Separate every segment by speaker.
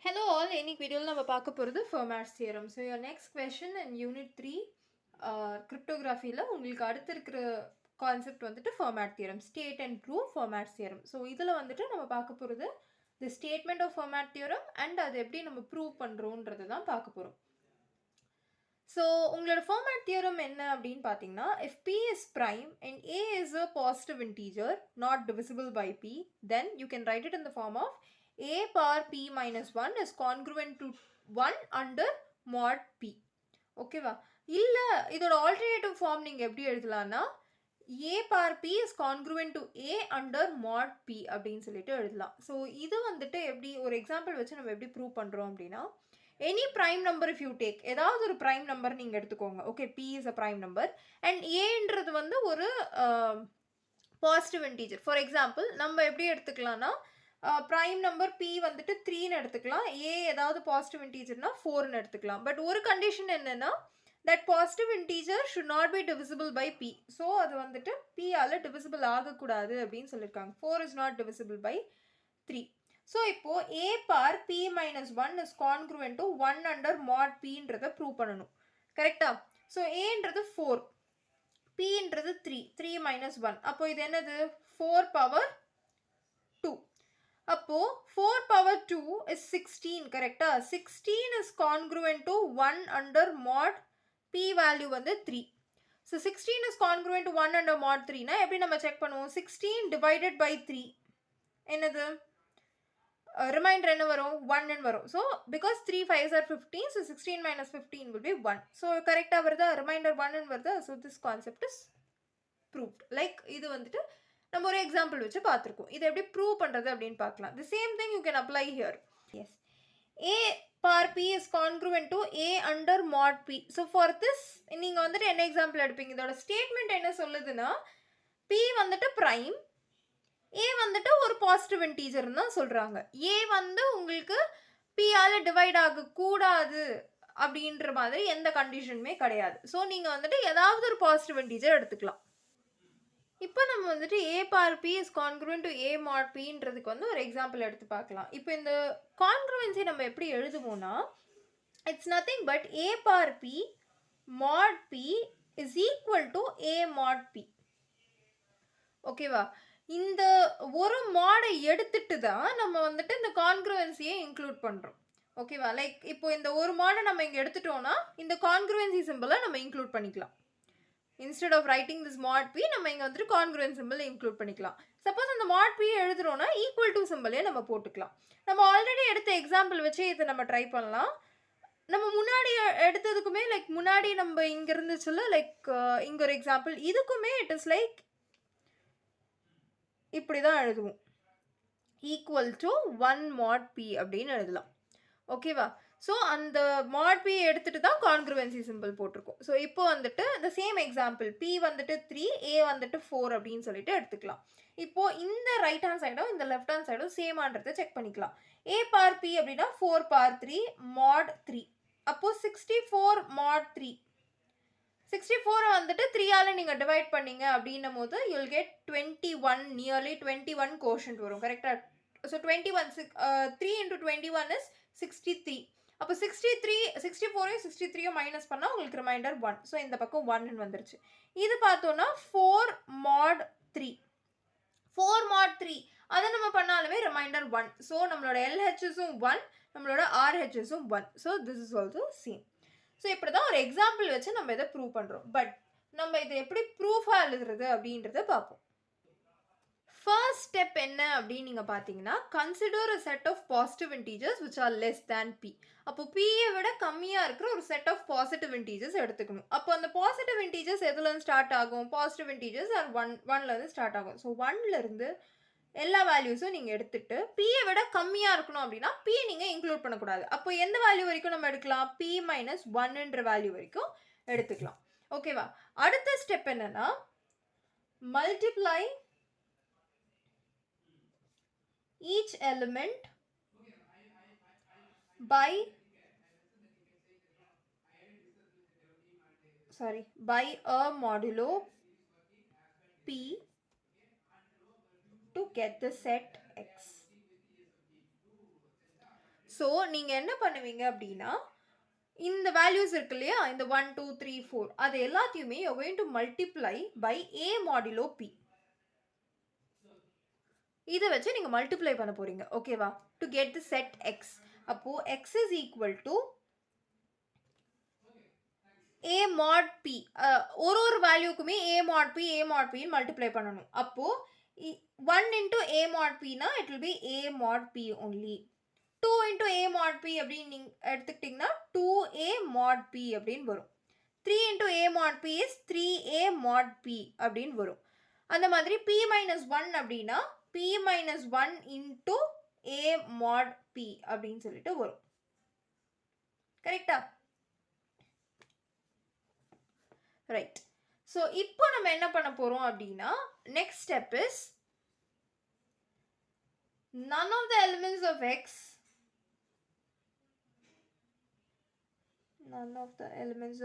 Speaker 1: Hello all, இன்னைக்கு வீடியோவில் நம்ம பார்க்க போகிறது Fermat's theorem. So your next question in unit 3 கிரிப்டோகிராஃபியில் உங்களுக்கு அடுத்து இருக்கிற கான்செப்ட் வந்துட்டு Fermat theorem, state and prove Fermat's theorem. So இதில் வந்துட்டு நம்ம பார்க்க போகிறது the statement of Fermat theorem and அது எப்படி நம்ம ப்ரூவ் பண்ணுறோன்றது தான் பார்க்க போகிறோம். ஸோ உங்களோட ஃபெர்மாட் தியரம் என்ன அப்படின்னு பார்த்தீங்கன்னா, if p is prime and a is a positive integer not divisible by p, then you can write it in the form of a power p minus 1 is congruent to 1 under mod p. ஓகேவா? இல்லை இதோட alternative form நீங்கள் எப்படி எழுதலாம்னா a power p is congruent to a under mod p அப்படின்னு சொல்லிட்டு எழுதலாம். So இது வந்துட்டு எப்படி ஒரு எக்ஸாம்பிள் வச்சு நம்ம எப்படி ப்ரூவ் பண்ணுறோம் அப்படின்னா, any prime number if you take, ஏதாவது ஒரு ப்ரைம் நம்பர் நீங்கள் எடுத்துக்கோங்க. Okay, p is a prime number and ஏன்றது வந்து ஒரு பாசிட்டிவ் இன்டீஜர். ஃபார் எக்ஸாம்பிள் நம்ம எப்படி எடுத்துக்கலாம்னா, ப்ரைம் நம்பர் p வந்துட்டு 3ன்னு எடுத்துக்கலாம், a ஏதாவது பாசிட்டிவ் இன்டீஜர்னா 4ன்னு எடுத்துக்கலாம். பட் ஒரு கண்டிஷன் என்னென்னா, that positive integer should not be divisible by p. So அது வந்துட்டு p ஆல் டிவிசிபிள் ஆகக்கூடாது அப்படின்னு சொல்லியிருக்காங்க. 4 is not divisible by 3. So இப்போது a power p minus 1 is congruent to 1 under mod pன்றதை ப்ரூவ் பண்ணணும். கரெக்டா? ஸோ aன்றது 4, pன்றது 3 minus 1. அப்போ இது என்னது? 4 power 2. அப்போ 4 power 2 is 16. கரெக்டா? 16 is congruent to 1 under mod p value வந்து 3. So 16 is congruent to 1 under mod 3 னா எப்படி நம்ம செக் பண்ணுவோம்? 16 divided by 3 என்னது? ரிமைண்டர் என்ன வரும்? 1 வரும். So because 3 5s are 15, so 16 minus 15 will be 1. So கரெக்டாக வருதா? ரிமைண்டர் 1 வருதா? So this concept is proved. Like இது வந்துட்டு நம்ம ஒரு எக்ஸாம்பிள் வச்சு பார்த்துருக்கோம். இதை எப்படி ப்ரூவ் பண்ணுறது அப்படின்னு பார்க்கலாம். The same thing you can apply here. Yes, a par p is congruent to a under mod p. So for this நீங்கள் வந்துட்டு என்ன எக்ஸாம்பிள் எடுப்பீங்க? இதோட ஸ்டேட்மெண்ட் என்ன சொல்லுதுன்னா, p வந்துட்டு ப்ரைம், a வந்துட்டு ஒரு பாசிட்டிவ் இன்டீஜர்னு தான் சொல்கிறாங்க. a வந்து உங்களுக்கு p ஆல் டிவைட் ஆகக்கூடாது அப்படின்ற மாதிரி எந்த கண்டிஷனுமே கிடையாது. ஸோ நீங்கள் வந்துட்டு ஏதாவது ஒரு பாசிட்டிவ் இன்டீஜர் எடுத்துக்கலாம். இப்போ நம்ம வந்துட்டு a power p is congruent to a mod pன்றதுக்கு வந்து ஒரு எக்ஸாம்பிள் எடுத்து பார்க்கலாம். இப்போ இந்த கான்க்ருவென்சி நம்ம எப்படி எழுதுவோம்னா, it's nothing but a power p mod p is equal to a mod p. ஓகேவா? இந்த ஒரு மாடை எடுத்துட்டு தான் நம்ம வந்துட்டு இந்த கான்க்ருவென்சியை இன்க்ளூட் பண்ணுறோம். ஓகேவா? லைக் இப்போ இந்த ஒரு மாடை நம்ம இங்கே எடுத்துட்டோம்னா இந்த கான்க்ருவென்சி சிம்பிளை நம்ம இன்க்ளூட் பண்ணிக்கலாம். Instead of writing this mod P நம்ம இங்கே வந்துட்டு கான்க்ருவென்ஸ் சிம்பிள் இன்க்ளூட் பண்ணிக்கலாம். சப்போஸ் அந்த மாட் பி எழுதுறோம்னா ஈக்குவல் டு சிம்பிளே நம்ம போட்டுக்கலாம். நம்ம ஆல்ரெடி எடுத்த எக்ஸாம்பிள் வச்சு இதை நம்ம ட்ரை பண்ணலாம். நம்ம முன்னாடி எடுத்ததுக்குமே லைக் முன்னாடி நம்ம இங்கே இருந்துச்சுல, லைக் இங்கே ஒரு எக்ஸாம்பிள், இதுக்குமே இட் இஸ் லைக் இப்படி தான் எழுதுவோம். ஈக்குவல் டு 1 mod p அப்படின்னு எழுதலாம். ஓகேவா? ஸோ அந்த mod p எடுத்துட்டு தான் கான்க்ருவென்சி சிம்பிள் போட்டிருக்கோம். ஸோ இப்போ வந்துட்டு இந்த சேம் எக்ஸாம்பிள் p வந்துட்டு 3, a வந்துட்டு 4 அப்படின்னு சொல்லிட்டு எடுத்துக்கலாம். இப்போ இந்த ரைட் ஹேண்ட் சைடும் இந்த லெஃப்ட் ஹேண்ட் சைடும் சேமான்றதை செக் பண்ணிக்கலாம். a பார் p அப்படின்னா 4 பார் 3 mod 3. அப்போ 64 mod 3. 64 வந்துட்டு 3ஆல் நீங்கள் டிவைட் பண்ணீங்க அப்படின்னும் போது யூல் கெட் 21, நியர்லி 21 கோஷன்ட் வரும். கரெக்டாக? So 21 3 into 21 is 63. அப்போ 64 63 மைனஸ் பண்ணால் உங்களுக்கு ரிமைண்டர் 1. ஸோ இந்த பக்கம் 1 வந்துருச்சு. இது பார்த்தோன்னா 4 mod 3. 4 mod 3 அதை நம்ம பண்ணாலுமே ரிமைண்டர் 1. ஸோ நம்மளோட LHஸும் 1, நம்மளோட RHஸும் 1. So this is also same. So இப்படி தான் ஒரு எக்ஸாம்பிள் வச்சு நம்ம இதை ப்ரூவ் பண்ணுறோம். பட் நம்ம இதை எப்படி ப்ரூஃபாக எழுதுறது அப்படின்றத பார்ப்போம். ஃபர்ஸ்ட் ஸ்டெப் என்ன அப்படின்னு நீங்கள் பார்த்தீங்கன்னா, consider a set of positive integers which are less than p. அப்போ p-யை விட கம்மியாக இருக்கிற ஒரு செட் ஆஃப் பாசிட்டிவ் இன்டீஜர்ஸ் எடுத்துக்கணும். அப்போ அந்த பாசிட்டிவ் இன்டீஜர்ஸ் எதுலேருந்து ஸ்டார்ட் ஆகும்? பாசிட்டிவ் இன்டீஜர்ஸ் ஆர் 1லேருந்து ஸ்டார்ட் ஆகும். ஸோ 1லேருந்து எல்லா வேல்யூஸும் நீங்கள் எடுத்துட்டு p-யை விட கம்மியாக இருக்கணும் அப்படின்னா p நீங்கள் இன்க்ளூட் பண்ணக்கூடாது. அப்போ எந்த வேல்யூ வரைக்கும் நம்ம எடுக்கலாம்? p மைனஸ் 1ன்ற வேல்யூ வரைக்கும் எடுத்துக்கலாம். ஓகேவா? அடுத்த ஸ்டெப் என்னன்னா, multiply each element by a modulo p to get the set x. So நீங்கள் என்ன பண்ணுவீங்க அப்படின்னா இந்த வேல்யூஸ் இருக்கு இல்லையா, இந்த 1 2 3 4 அது எல்லாத்தையுமே you're going to multiply by a modulo p. இதை வச்சு நீங்கள் மல்டிப்ளை பண்ண போறீங்க. ஓகேவா? To get the set x. அப்போ x is equal to a mod p. ஒரு வேல்யூக்குமே a mod p மல்டிப்ளை பண்ணணும். அப்போ 1 into a mod p னா it will be a mod p only. 2 into a mod p அப்படின்னு நீங்க எடுத்துக்கிட்டீங்கன்னா 2a mod p அப்படின்னு வரும். 3 into a mod p is 3a mod p அப்படின்னு வரும். அந்த மாதிரி p minus 1 அப்படின்னா p minus 1 into a mod p அப்படின்னு சொல்லிட்டு வரும். கரெக்டா? ரைட். ஸோ இப்போ நம்ம என்ன பண்ண போறோம் அப்படின்னா next step is none of the elements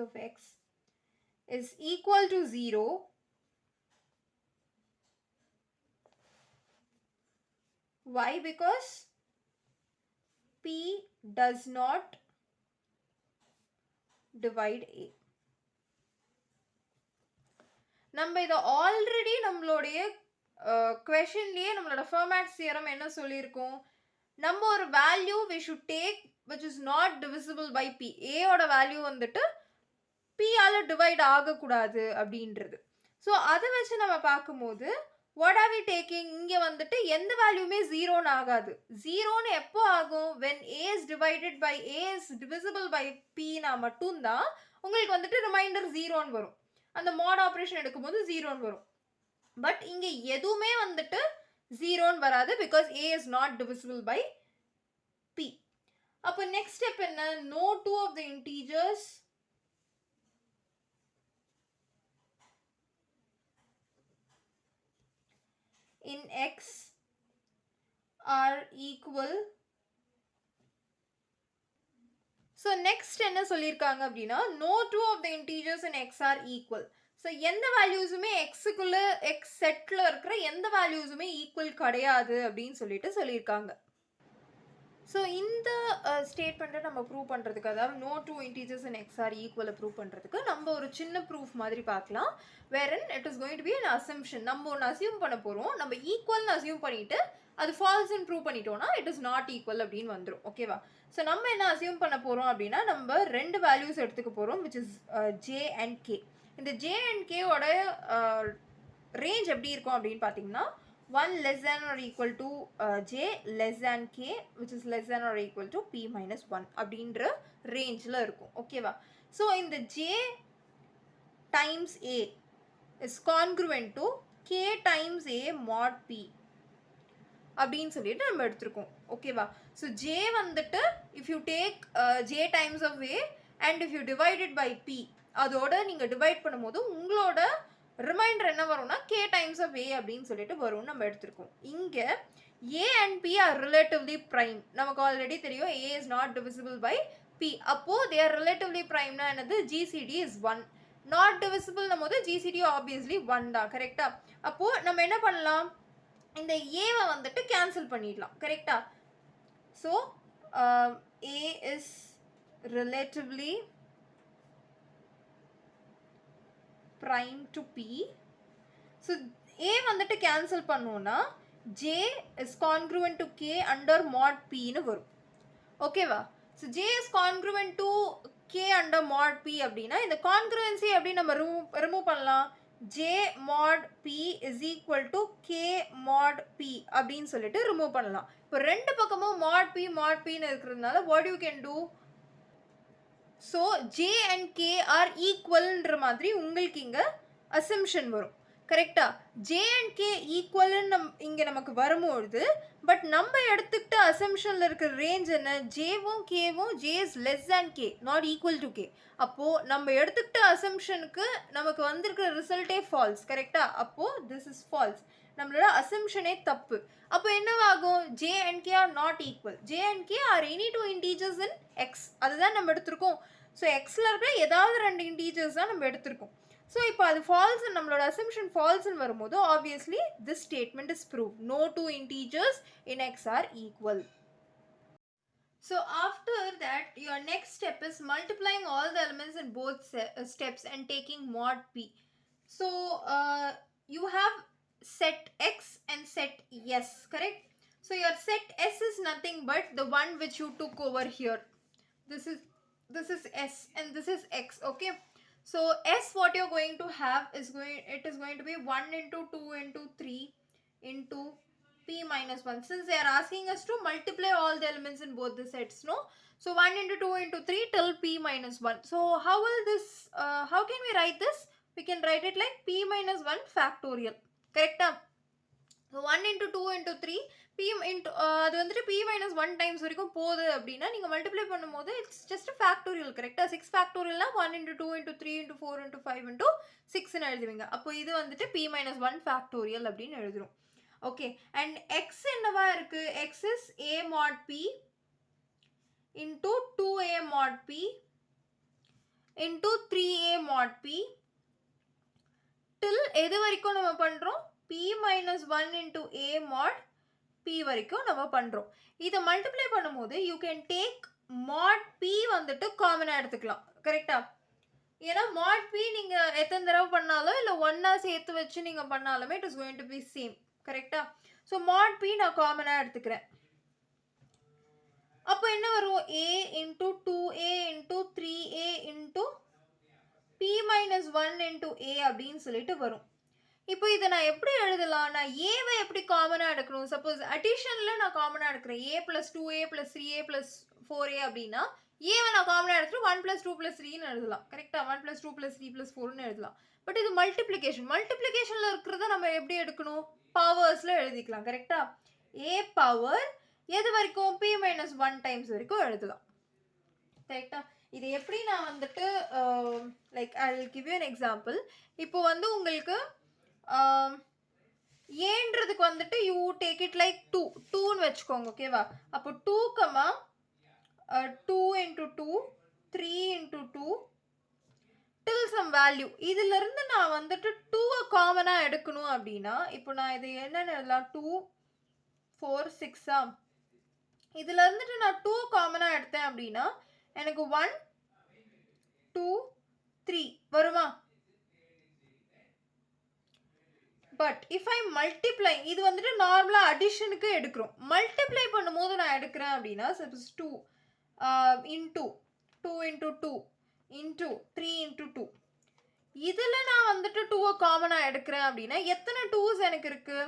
Speaker 1: of x is equal to 0 why? Because p does not divide a. நம்ம இதை ஆல்ரெடி நம்மளுடைய கொஷன்லயே நம்மளோட ஃபெர்மாட் தியரம் என்ன சொல்லியிருக்கோம், நம்ம ஒரு value we should take which is not divisible by p. a ஓட value வந்துட்டு p ஆல டிவைட் ஆகக்கூடாது அப்படின்றது. ஸோ அதை வச்சு நம்ம பார்க்கும்போது வாட் ஆர் வி டேக்கிங், இங்கே வந்துட்டு எந்த வேல்யூமே ஜீரோன்னு ஆகாது. ஜீரோன்னு எப்போ ஆகும், when a is divided by a is divisible by p னா மட்டும்தான் உங்களுக்கு வந்துட்டு ரிமைண்டர் ஜீரோன்னு வரும். அந்த மாட் ஆப்ரேஷன் எடுக்கும்போது ஜீரோன்னு வரும். பட் இங்கே எதுவுமே வந்துட்டு ஜீரோன்னு வராது because a is not divisible by p. அப்போ நெக்ஸ்ட் ஸ்டெப் என்ன, no two of the integers in x are equal. So next என்ன சொல்லியிருக்காங்க அப்படின்னா no two of the integers in x are equal. So எந்த வேல்யூஸுமே எக்ஸுக்குள்ள எக்ஸ் செட்டில் இருக்கிற எந்த வேல்யூஸுமே equal கிடையாது அப்படின்னு சொல்லியிருக்காங்க. ஸோ இந்த ஸ்டேட்மெண்ட்டை நம்ம ப்ரூவ் பண்ணுறதுக்கு, அதாவது no two integers in x are equal prove பண்ணுறதுக்கு நம்ம ஒரு சின்ன ப்ரூஃப் மாதிரி பார்க்கலாம். wherein it is going to be an assumption. நம்ம ஒன்று அசியூம் பண்ண போகிறோம், நம்ம ஈக்குவல்னு அசியூம் பண்ணிவிட்டு அது ஃபால்ஸ்ன்னு ப்ரூவ் பண்ணிட்டோம்னா இட் இஸ் நாட் ஈக்குவல் அப்படின்னு வந்துடும். ஓகேவா? ஸோ நம்ம என்ன அசியூம் பண்ண போகிறோம் அப்படின்னா நம்ம ரெண்டு வேல்யூஸ் எடுத்துக்க போகிறோம் which is J and K. இந்த ஜே அண்ட் கேவோட ரேஞ்ச் எப்படி இருக்கும் அப்படின்னு பார்த்தீங்கன்னா 1 less than or equal to j less than k which is less than or equal to p minus 1 அப்படின்ற ரேஞ்சில் இருக்கும். ஓகேவா? ஸோ இந்த j times a is congruent to k times a mod p அப்படின்னு சொல்லிட்டு நம்ம எடுத்துருக்கோம். ஓகேவா? ஸோ j வந்துட்டு if you take j times of a and if you divided by p அதோட நீங்கள் டிவைட் பண்ணும்போது உங்களோட ரிமைண்டர் என்ன வரும்னா k டைம்ஸ் ஆஃப் a அப்படின்னு சொல்லிட்டு வரும்னு நம்ம எடுத்துருக்கோம். இங்கே a and p are relatively prime. நமக்கு ஆல்ரெடி தெரியும் a is not divisible by p. அப்போது they are relatively primeனா என்னது, gcd is 1. not divisible நம்ம போது gcd obviously 1 தான். கரெக்டா? அப்போது நம்ம என்ன பண்ணலாம், இந்த ஏவை வந்துட்டு கேன்சல் பண்ணிடலாம். கரெக்டா? So a is relatively prime to p. So a வந்துட்டு கேன்சல் பண்ணோன்னா j is congruent to k under mod p ன்னு வரும். ஓகேவா? So j is congruent to k under mod p அப்படின்னா இந்த கான்க்ருவன்சி எப்படி நம்ம ரிமூவ் பண்ணலாம், j mod p is equal to k mod p அப்படின்னு சொல்லிட்டு ரிமூவ் பண்ணலாம். இப்போ ரெண்டு பக்கமும் mod pன்னு இருக்கிறதுனால what you can do, so j and k are equalன்ற மாதிரி உங்களுக்கு இங்கே அசம்ஷன் வரும். கரெக்டா? j and k ஈக்குவல்னு இங்கே நமக்கு வரும்பொழுது பட் நம்ம எடுத்துக்கிட்ட அசம்ஷனில் இருக்கிற ரேஞ்ச் என்ன, ஜேவும் கேவும் j is less than k not equal to k. அப்போது நம்ம எடுத்துக்கிட்ட அசம்ஷனுக்கு நமக்கு வந்திருக்கிற ரிசல்ட்டே ஃபால்ஸ். கரெக்டா? அப்போது திஸ் இஸ் ஃபால்ஸ், நம்மளோட அசம்ஷனே தப்பு. அப்போ என்னவாகும், j and k are not equal. j and k are any two integers in x. அதுதான் நம்ம எடுத்திருக்கோம். ஸோ எக்ஸில் இருக்கிற ஏதாவது ரெண்டு இன்டீஜர்ஸ் தான் நம்ம எடுத்திருக்கோம். ஸோ இப்போ அது ஃபால்ஸ், நம்மளோட அசம்ஷன் ஃபால்ஸ்ன்னு வரும்போது obviously this statement is prove. no two integers in x are equal. So after that, your next step is multiplying all the elements in both steps and taking mod p. So you have set x and set s, correct? So your set s is nothing but the one which you took over here. This is s and this is x, okay? So s, what you're going to have is going to be 1 into 2 into 3 into p minus 1, since they are asking us to multiply all the elements in both the sets, no? So 1 into 2 into 3 till p minus 1. So how will this, how can we write this? We can write it like p minus 1 factorial, correct? So 1 into 2 into 3 p into அது வந்துட்டு p minus 1 times வரைக்கும் போகுது அப்படின்னா நீங்கள் multiply பண்ணும்போது it's just factorial, கரெக்டாக? 6 ஃபேக்டோரியல்னா 1 into 2 into 3 into 4 into 5 into 6ன்னு எழுதுவீங்க. அப்போ இது வந்துட்டு p minus 1 ஃபேக்டோரியல் அப்படின்னு எழுதுறோம். ஓகே, அண்ட் எக்ஸ் என்னவா இருக்கு? X is a mod p into 2a mod p into 3a mod p till எது வரைக்கும் நம்ம பண்ணுறோம்? p minus 1 into a mod p வரைக்கும் நம்ம பண்ணுறோம். இதை மல்டிப்ளை பண்ணும்போது you can take mod p வந்துட்டு காமனாக எடுத்துக்கலாம், கரெக்டா? ஏன்னா mod p நீங்கள் எத்தனை தடவை பண்ணாலும் இல்லை ஒன்றா சேர்த்து வச்சு நீங்கள் பண்ணாலுமே it is going to be same, கரெக்டா? ஸோ mod p நான் காமனாக எடுத்துக்கிறேன். அப்போ என்ன வரும்? a into 2a into 3a into p minus 1 into a அப்படின்னு சொல்லிட்டு வரும். இப்போ இதை நான் எப்படி எழுதலாம்? நான் ஏவை எப்படி காமனாக எடுக்கணும்? சப்போஸ் அடிஷனில் நான் காமனாக எடுக்கிறேன் a + 2a + 3a + 4a அப்படின்னா ஏவை நான் காமனாக எடுத்துட்டு 1 + 2 + 3ன்னு எழுதலாம், கரெக்டாக? 1 + 2 + 3 + 4ன்னு எழுதலாம். பட் இது மல்டிப்ளிகேஷனில் இருக்கிறத நம்ம எப்படி எடுக்கணும்? பவர்ஸில் எழுதிக்கலாம், கரெக்டா? a பவர் எது வரைக்கும்? p minus 1 டைம்ஸ் வரைக்கும் எழுதலாம், கரெக்டா? இது எப்படி நான் வந்துட்டு like I will give you an example. இப்போ வந்து உங்களுக்கு ஏன்றதுக்கு வந்துட்டு யூ டேக் இட் லைக் 2ன்னு வச்சுக்கோங்க, ஓகேவா? அப்போ 2, 2 into 2 3 into 2 till some value. இதிலிருந்து நான் வந்துட்டு 2 காமனாக எடுக்கணும் அப்படின்னா இப்போ நான் இது என்னென்னு எழுதலாம்? 2 4 6 இதில் இருந்துட்டு நான் 2 காமனாக எடுத்தேன் அப்படின்னா எனக்கு 1 2 3 வருமா? பட் இஃப் ஐ மல்டிப்ளை, இது வந்துட்டு நார்மலாக அடிஷனுக்கு எடுக்கிறோம். மல்டிப்ளை பண்ணும்போது நான் எடுக்கிறேன் அப்படின்னா suppose 2 into 2 into 2 into 3 into 2 இதில் நான் வந்துட்டு 2 காமனாக எடுக்கிறேன் அப்படின்னா எத்தனை 2s எனக்கு இருக்கு?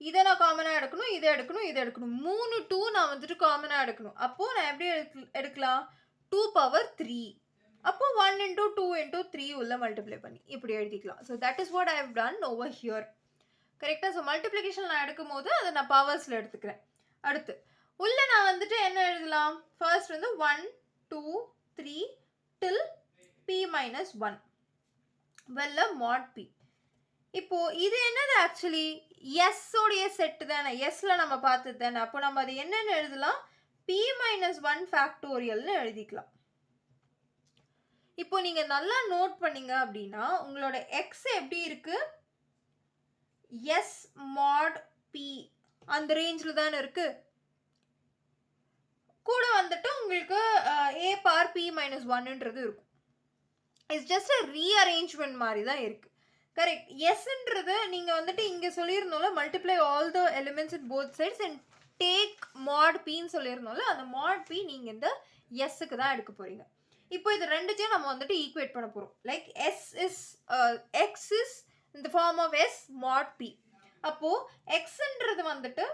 Speaker 1: இதை நான் காமனாக எடுக்கணும், இதை எடுக்கணும், இதை எடுக்கணும். 3 2 நான் வந்துட்டு காமனாக எடுக்கணும். அப்போது நான் எப்படி எடுக்கலாம்? 2 பவர் 3. அப்போ 1 into 2 into 3 உள்ள மல்டிப்ளை பண்ணி இப்படி எழுதிக்கலாம். So that is what I have done over here, கரெக்டாக? ஸோ மல்டிப்ளிகேஷன் நான் எடுக்கும் போது அதை நான் பவர்ஸில் எடுத்துக்கிறேன். அடுத்து உள்ள நான் வந்துட்டு என்ன எழுதலாம்? ஃபர்ஸ்ட் வந்து 1 2 3 till p minus 1 வெல்ல mod p. இப்போ இது என்னது? ஆக்சுவலி எஸ் உடைய செட்டு தானே, எஸ்ல நம்ம பார்த்தது தானே. அப்போ நம்ம அது என்னன்னு எழுதலாம்? p minus 1 ஃபேக்டோரியல்னு எழுதிக்கலாம். இப்போ நீங்க நல்லா நோட் பண்ணீங்க அப்படின்னா உங்களோட எக்ஸ் எப்படி இருக்கு? எஸ் மாட் பி அந்த ரேஞ்சில் தானே இருக்கு. கூட வந்துட்டு உங்களுக்கு a பார் p minus 1ன்றது இருக்கும். இட்ஸ் ஜஸ்ட் அ ரீஅரேஞ்ச்மெண்ட் மாதிரி தான் இருக்கு, கரெக்ட்? எஸ்ன்றது நீங்கள் வந்துட்டு இங்கே சொல்லியிருந்தோம்ல multiply all the elements in both sides and take mod பின்னு சொல்லியிருந்தோம்ல, அந்த மாட் பி நீங்கள் இந்த எஸ்ஸுக்கு தான் எடுக்க போகிறீங்க. இப்போ இது ரெண்டுத்தையும் நம்ம வந்துட்டு ஈக்குவேட் பண்ண போகிறோம். லைக் எக்ஸ் இஸ் இந்த form of S mod P. அப்போது எக்ஸ்ன்றது வந்துட்டு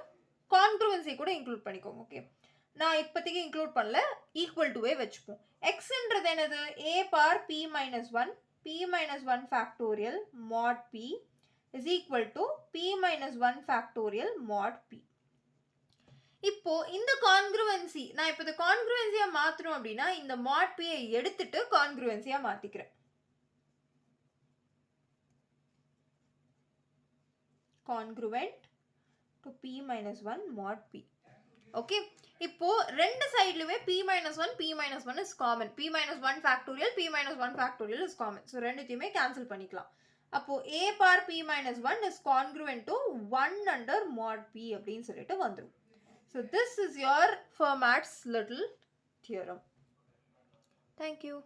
Speaker 1: கான்க்ருவன்சி கூட இன்க்ளூட் பண்ணிக்கோங்க, ஓகே? நான் இப்போதைக்கு இன்க்ளூட் பண்ணல, ஈக்குவல் டுவே வச்சுப்போம். எக்ஸ்ன்றது என்னது? a power p minus 1 p minus 1 factorial mod p is equal to p minus 1 factorial mod p. இப்போ இந்த கான்க்ருவன்சி நான் இப்போ இந்த கான்க்ருவன்சியா மாற்றணும் அப்படின்னா இந்த mod p எடுத்துட்டு கான்க்ருவன்சியா மாற்றிக்கிறேன். congruent to p minus 1 mod p. Okay, இப்போ ரெண்டு சைட்லயுமே p minus 1 is common. p minus 1 factorial p minus 1 factorial is common. So ரெண்டுத்தையுமே கேன்சல் பண்ணிக்கலாம். அப்போ a power p minus 1 is congruent to 1 under mod p அப்படின்னு சொல்லிட்டு வந்துடும். So this is your Fermat's little theorem. Thank you.